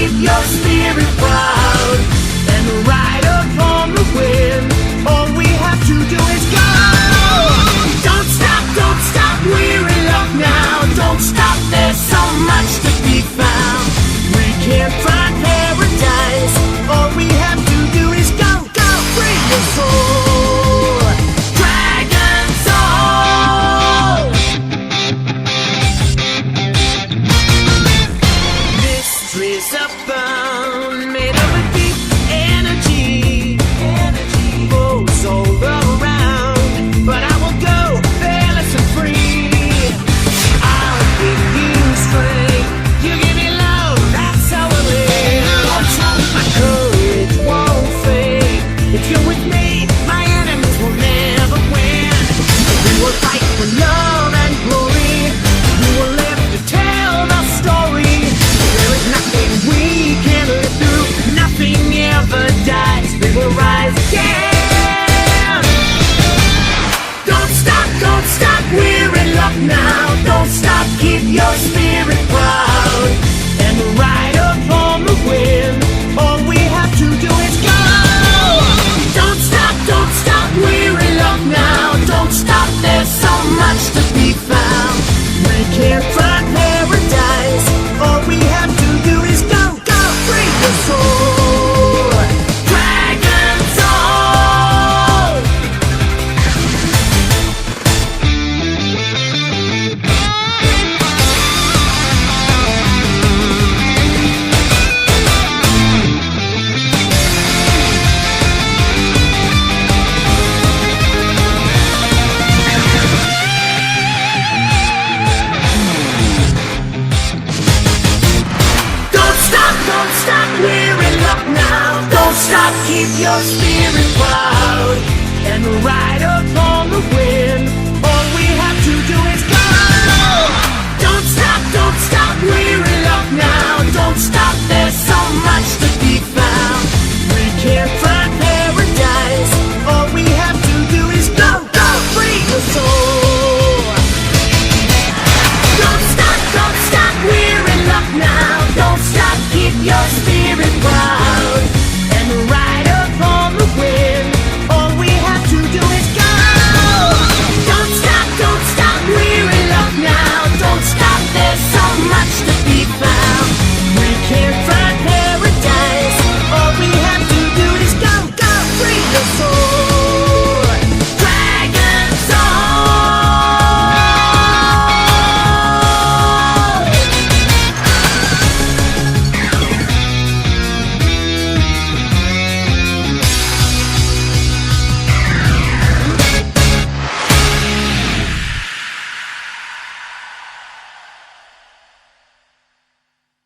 keep your spirit proud and ride upon the wind. All we have to do is go. Don't stop, we're in love now. Don't stop, there's so much to be found. We can't find paradise. All we have to do is go, go, free your soul. Dragon Soul. Mysteries abound, made of a deep energy. Flows all around, but I will go fearless and free. I'll give you strength, you give me love, that's how I live. My courage won't fade. If you're with me, my enemies will never win. We will fight for love and glory. We will live to tell the story. There is nothing we can't live through. Nothing ever dies. We will rise again. Don't stop, we're in love now. Don't stop, keep your spirit proud and ride upon the wind. All we have to do is go. Don't stop, we're in love now. Don't stop, there's so much to be found. We can't find paradise. All we have to do is go, go, free your soul. Dragon Soul. Don't stop, we're in love now. Don't stop, keep your spirit proud and ride upon the wind. All we have to do is go.